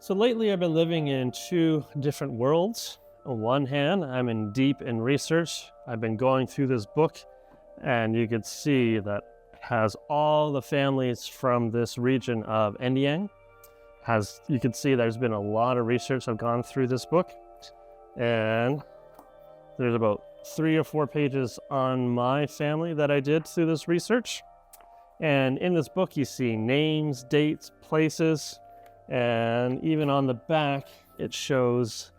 So lately I've been living in two different worlds. On one hand, I'm in deep in research. I've been going through this book, and you can see that it has all the families from this region of Indiang. You can see there's been a lot of research I've gone through this book, and there's about 3 or 4 pages on my family that I did through this research. And in this book you see names, dates, places, and even on the back it shows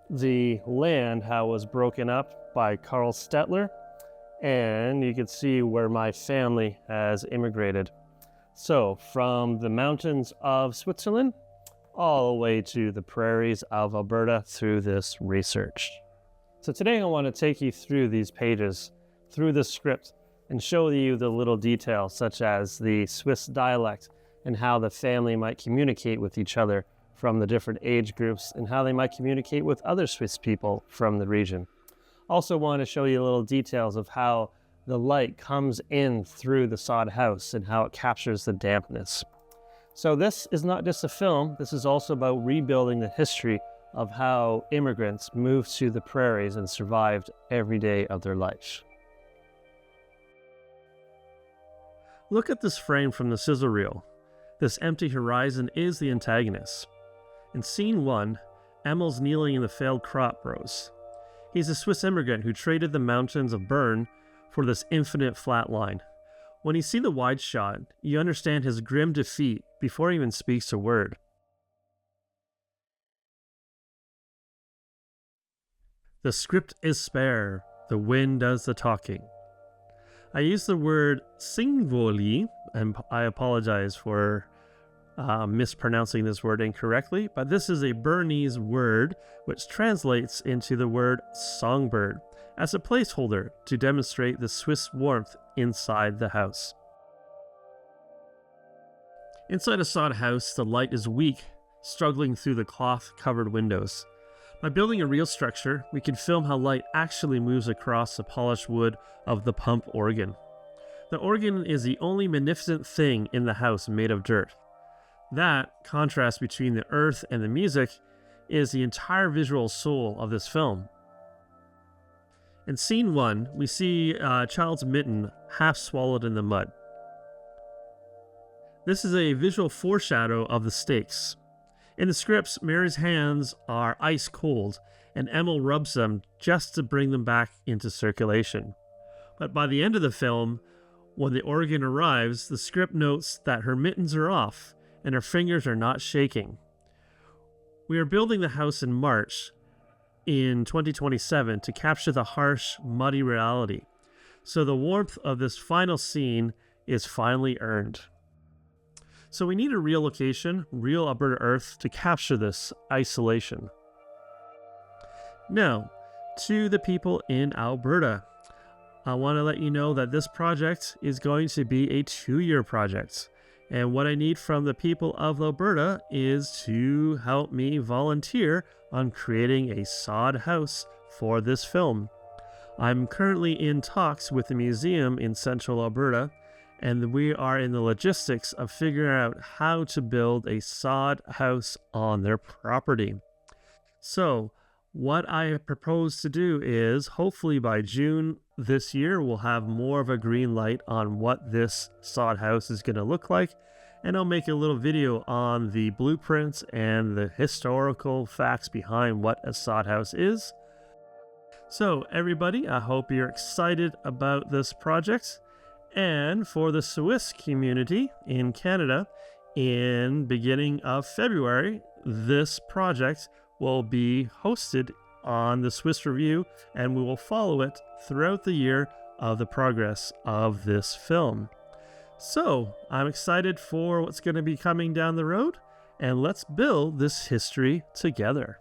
the land, how it was broken up by Karl Stettler, and you can see where my family has immigrated. So from the mountains of Switzerland all the way to the prairies of Alberta through this research. So today I want to take you through these pages, through the script, and show you the little details such as the Swiss dialect and how the family might communicate with each other from the different age groups and how they might communicate with other Swiss people from the region. Also want to show you little details of how the light comes in through the sod house and how it captures the dampness. So this is not just a film, this is also about rebuilding the history of how immigrants moved to the prairies and survived every day of their life. Look at this frame from the sizzle reel. This empty horizon is the antagonist. In scene 1, Emil's kneeling in the failed crop rows. He's a Swiss immigrant who traded the mountains of Bern for this infinite flat line. When you see the wide shot, you understand his grim defeat before he even speaks a word. The script is spare, the wind does the talking. I use the word singvoli, and I apologize for mispronouncing this word incorrectly, but this is a Bernese word which translates into the word songbird as a placeholder to demonstrate the Swiss warmth inside the house. Inside a sod house, the light is weak, struggling through the cloth-covered windows. By building a real structure, we can film how light actually moves across the polished wood of the pump organ. The organ is the only magnificent thing in the house made of dirt. That contrast between the earth and the music is the entire visual soul of this film. In scene 1, we see a child's mitten half swallowed in the mud. This is a visual foreshadow of the stakes. In the scripts, Mary's hands are ice cold, and Emil rubs them just to bring them back into circulation. But by the end of the film, when the organ arrives, the script notes that her mittens are off, and her fingers are not shaking. We are building the house in March in 2027 to capture the harsh, muddy reality. So the warmth of this final scene is finally earned. So we need a real location, real Alberta earth, to capture this isolation. Now, to the people in Alberta, I want to let you know that this project is going to be a 2-year project. And what I need from the people of Alberta is to help me volunteer on creating a sod house for this film. I'm currently in talks with the museum in central Alberta, and we are in the logistics of figuring out how to build a sod house on their property. So what I propose to do is, hopefully by June this year, we'll have more of a green light on what this sod house is going to look like, and I'll make a little video on the blueprints and the historical facts behind what a sod house is. So everybody, I hope you're excited about this project. And for the Swiss community in Canada, in beginning of February, this project will be hosted on the Swiss Review, and we will follow it throughout the year of the progress of this film. So I'm excited for what's going to be coming down the road, and let's build this history together.